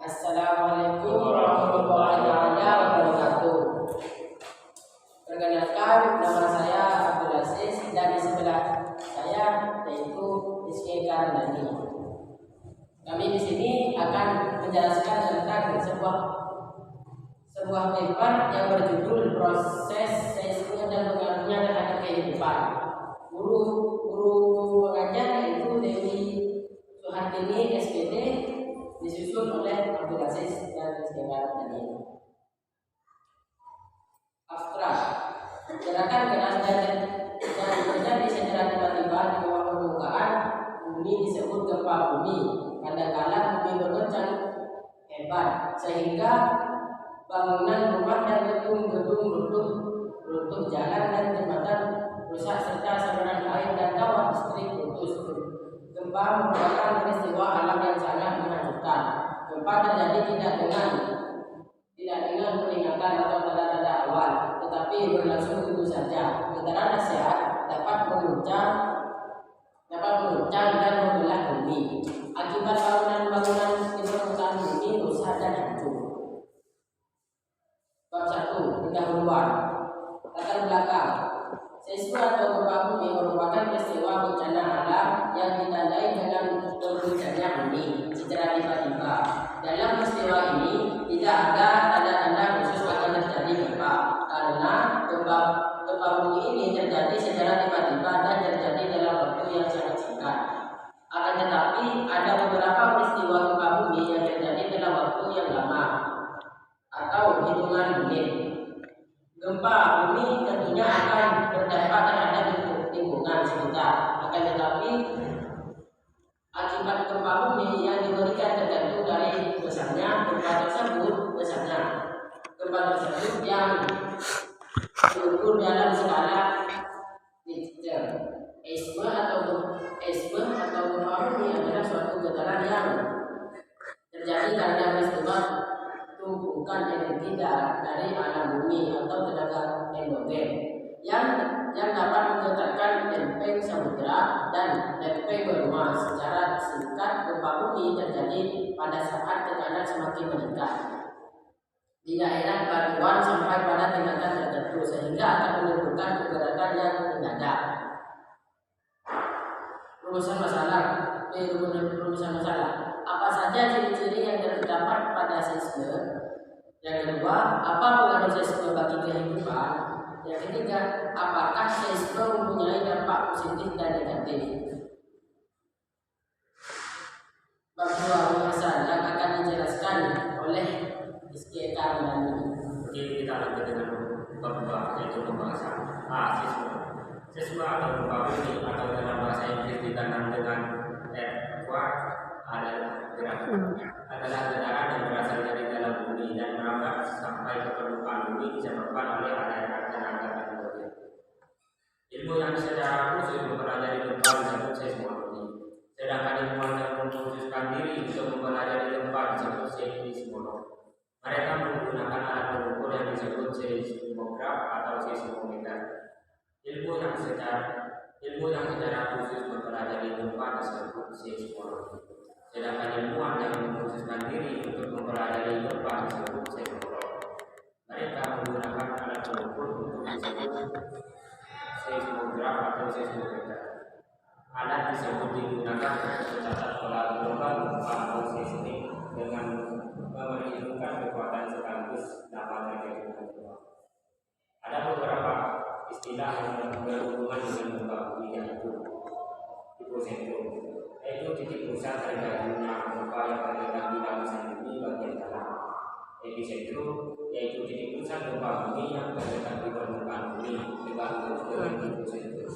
Assalamualaikum warahmatullahi wabarakatuh. Perkenalkan, nama saya Abdul Aziz dan di sebelah saya yaitu Rizky Karnani. Kami di sini akan menjelaskan tentang sebuah paper yang berjudul proses seismik dan pengaruhnya terhadap kehidupan. Guru pengajar yaitu Dewi Suhartini SPD, disusul oleh Abdul Aziz dan Rizky Karnani. Abstrak. Gerakan keras dan terjadi secara tiba-tiba di bawah permukaan bumi disebut gempa bumi. Kadang-kala bumi bergoncang hebat sehingga bangunan rumah dan gedung-gedung runtuh, jalan dan jembatan rusak serta saluran air dan kawat listrik putus. Gempa merupakan peristiwa alam yang sangat menakutkan. Gempa terjadi tidak dengan peringatan atau tanda-tanda awal, tetapi berlangsung begitu saja. Getaran dahsyat dapat menguncang dan membelah bumi. Akibat bangunan-bangunan di permukaan bumi rusak dan hancur. Bab 1. Pendahuluan. Latar belakang. Seismik atau gempa bumi merupakan peristiwa bencana alam yang ditandai dengan berguncangnya bumi secara tiba-tiba. Dalam peristiwa ini tidak ada tanda-tanda khusus akan terjadi gempa, karena gempa bumi ini terjadi secara tiba-tiba dan terjadi dalam waktu yang sangat singkat. Akan tetapi ada beberapa peristiwa gempa bumi yang terjadi dalam waktu yang lama atau hitungan menit. Gempa bumi tentunya akan berdampak terhadap lingkungan sekitar. Akan tetapi akibat gempa bumi yang diberikan tergantung dari besarnya gempa tersebut. Gempa tersebut yang diukur dalam skala Richter. Seismik atau gempa bumi adalah suatu getaran yang terjadi karena peristiwa tumpukan energi dari alam bumi atau tenaga endogen yang dapat menggetarkan lempeng samudera dan lempeng benua. Secara singkat, gempa bumi terjadi pada saat tekanan semakin meningkat di daerah batuan sampai pada tingkatan tertentu sehingga akan menimbulkan pergerakan yang mendadak. Rumusan masalah. Apa saja ciri-ciri yang terdapat pada seismik? Yang kedua, apa pengaruh seismik bagi kehidupan? Yang ketiga, apakah seismik mempunyai dampak positif dan negatif? Bab 2 pembahasan yang akan dijelaskan oleh Rizky Karnani. Oke, kita lanjut dengan bab 2 yaitu pembahasan seismik. Seismik atau gempa bumi atau dalam bahasa Inggris dikenal dengan earthquake adalah getaran yang berasal dari dalam bumi dan merambat sampai ke permukaan bumi disebabkan oleh adanya tenaga endogen. Ilmu yang secara khusus mempelajari gempa disebut seismologi, sedangkan ilmu yang mengkhususkan diri untuk mempelajari gempa disebut seismolog. Mereka menggunakan alat pengukur yang disebut seismograf atau seismometer. Ilmu yang secara khusus mempelajari gempa disebut seismologi, sedangkan ilmuwan yang mengkhususkan diri untuk mempelajari gempa disebut seismolog. Mereka menggunakan alat pengukur untuk disebut seismograf atau seismometer. Alat tersebut digunakan untuk mencatat pola gelombang gempa atau seismik dengan memperhitungkan kekuatan sekaligus dapat terjadi gempa. Ada beberapa istilah yang berhubungan dengan gempa bumi, yaitu epicentrum, yaitu titik pusat terjadinya gempa yang terletak di kawasan bumi bagian tengah. Epicentrum yaitu titik pusat gempa bumi yang terletak di permukaan bumi dibantu dengan epicentrum.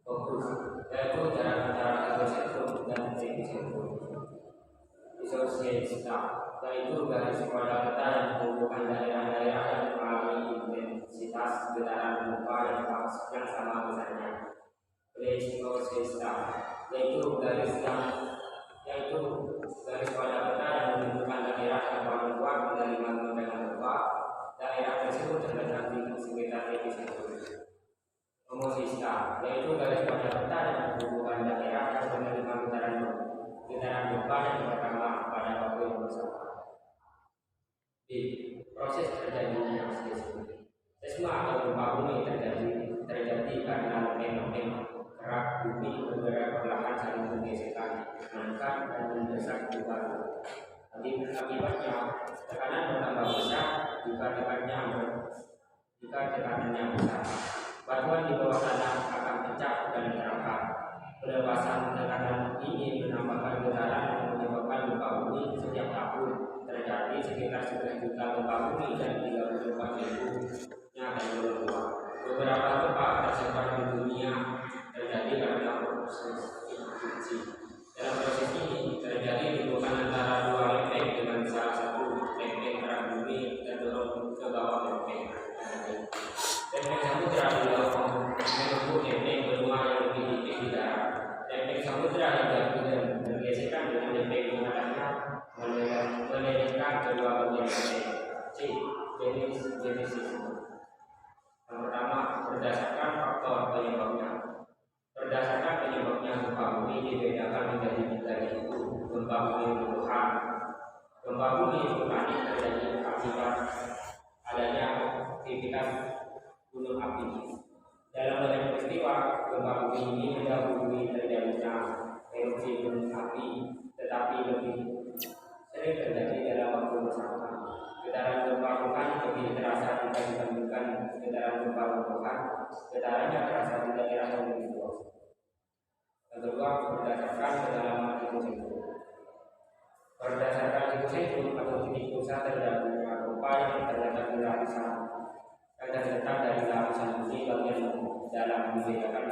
Fokus yaitu jarak antara epicentrum dan epicentrum. Isosiasta yaitu garis pada peta yang menghubungkan daerah-daerah yang mengalami intensitas getaran gempa yang sama besarnya. Pleistocesta yaitu garis pada peta yang menunjukkan daerah yang paling kuat menerima goncangan gempa. Daerah tersebut terletak di sekitar epicentrum. Homosista yaitu garis pada peta yang menghubungkan daerah yang menerima getaran gempa yang pertama pada waktu yang D. Proses terjadinya seisme atau gempa bumi terjadi karena lempeng kerak bumi bergerak perlahan saling bergesekan, mengangkat dan mendesak di batu. Akibatnya tekanan bertambah besar jika tekanannya besar. Batuan di bawah tanah akan pecah dan terangkat. Pelepasan tekanan ini menambahkan getaran yang menyebabkan gempa bumi setiap tahun. Terjadi sekitar 11 juta gempa bumi dan 34.000 yang akan berubah. Beberapa gempa tersebar di dunia terjadi karena proses subduksi. Dalam proses ini terjadi hubungan antara dua lempeng dengan salah satu lempeng kerak bumi terdorong ke bawah lempeng. Lempeng samudra menempuh lempeng benua yang lebih tipis di darat. Lempeng samudra yang jatuh dan bergesekan dengan lempeng di atasnya melelehkan kedua bagian lempeng. C. Genesis. Yang pertama, berdasarkan faktor penyebabnya. Berdasarkan penyebabnya gempa bumi dibedakan menjadi 3 yaitu gempa bumi vulkan. Gempa bumi vulkanik terjadi akibat adanya aktivitas gunung api. Dalam banyak peristiwa, gempa bumi ini mendahului terjadinya erupsi gunung api, tetapi lebih sering terjadi dalam waktu bersamaan. Getaran gempa vulkanik lebih terasa jika dibandingkan getaran gempa vulkan. Getarannya terasa di daerah yang lebih luas. Yang kedua, berdasarkan kedalaman epicentrum. Berdasarkan epicentrum atau titik pusat terjadinya gempa yang terletak dari lapisan bumi bagian dalam dibedakan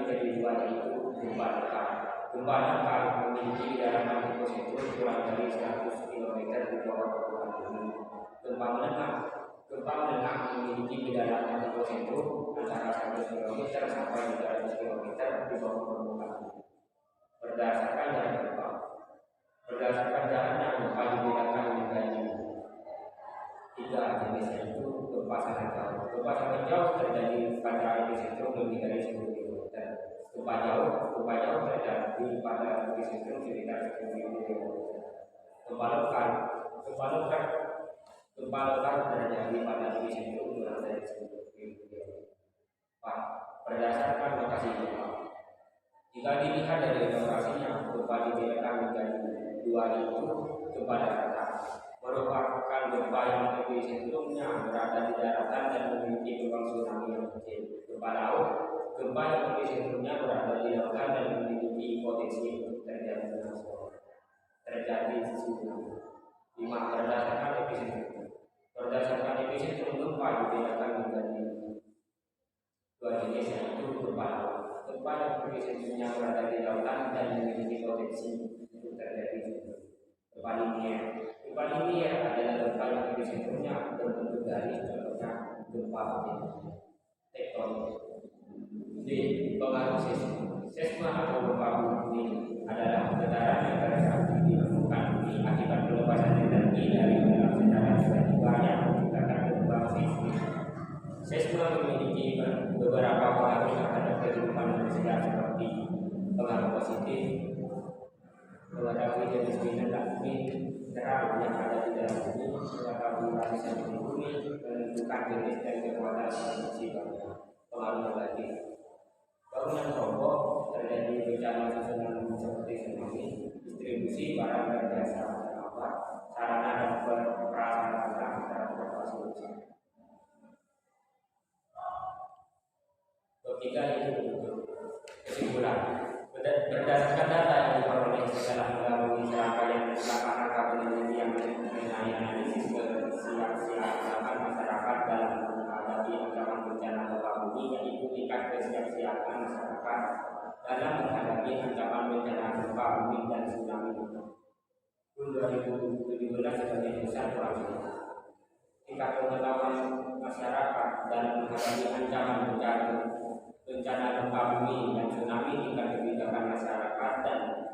menjadi dua yaitu gempa dangkal. Gempa dangkal memiliki kedalaman epicentrum kurang dari 100 km di bawah permukaan bumi. Gempa menengah memiliki kedalaman epicentrum antara 100 km sampai 300 km di bawah permukaan bumi. Berdasarkan jaraknya gempa dibedakan menjadi 3 jenis yaitu gempa sangat jauh. Gempa sangat jauh terjadi pada epicentrum lebih dari 10 km. Gempa jauh terjadi pada epicentrum sekitar 10 km. Gempa lokal terjadi pada epicentrum kurang dari 10 km. Berdasarkan lokasi gempa. Jika dilihat dari lokasinya, gempa dibedakan menjadi 2 yaitu gempa daratan. Merupakan gempa yang epicentrumnya berada di daratan dan memiliki gelombang tsunami yang kecil. Gempa laut, gempa yang epicentrumnya berada di lautan dan memiliki potensi untuk terjadi tsunami. 5. Berdasarkan epicentrum. Berdasarkan epicentrum gempa dibedakan menjadi 2 jenis yaitu gempa laut. Gempa yang epicentrumnya berada di lautan dan memiliki potensi untuk terjadi tsunami. Gempa linier adalah gempa yang epicentrumnya berbentuk garis, contohnya gempa tektonik. D. Pengaruh seisme atau gempa bumi adalah getaran yang terjadi di permukaan bumi akibat pelepasan energi dari dalam secara tiba-tiba yang menciptakan gempa seismik. Seisme memiliki beberapa pengaruh terhadap kehidupan manusia seperti pengaruh positif, mengetahui jenis bintang dan bumi terang yang ada di dalam bumi, mengetahui lapisan di bumi, menentukan jenis dan kekuatan erupsi pengaruh negatif. Bangunan roboh, terjadi bencana susulan seperti tsunami, distribusi barang dan jasa masyarakat, sarana dan prasarana transportasi manusia. Ketiga itu kesimpulan. Berdasarkan data yang diperoleh setelah melalui serangkaian langkah-langkah penelitian mengenai analisis kesiapsiagaan masyarakat dalam menghadapi ancaman bencana gempa bumi, yaitu tingkat kesiapsiagaan masyarakat dalam menghadapi ancaman bencana gempa bumi dan tsunami. Tahun 2017 sebagai pusat pelajaran. Tingkat pengetahuan masyarakat dalam menghadapi ancaman bencana gempa bumi dan tsunami, tingkat kebijakan masyarakat dalam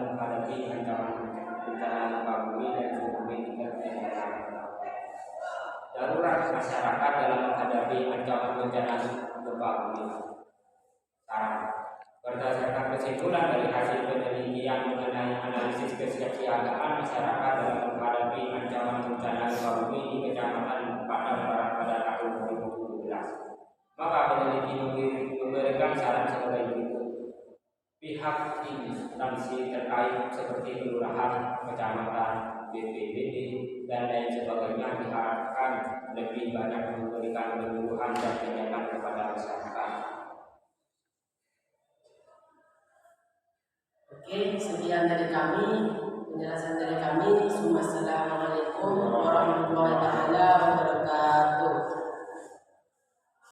menghadapi ancaman bencana gempa bumi dan tsunami, tingkat kesadaran. Darurat masyarakat dalam menghadapi ancaman bencana gempa bumi. Saran. Berdasarkan kesimpulan dari hasil penelitian mengenai analisis kesiapsiagaan masyarakat dalam menghadapi ancaman bencana gempa bumi di Kecamatan Padang Barat pada tahun 2017. Maka peneliti memberikan saran sebagai berikut. Pihak instansi terkait seperti kelurahan, kecamatan, BPBD, dan lain sebagainya diharapkan lebih banyak memberikan penyuluhan dan penyampaian kepada masyarakat. Oke, sekian dari kami, penjelasan dari kami. Assalamualaikum warahmatullahi wabarakatuh.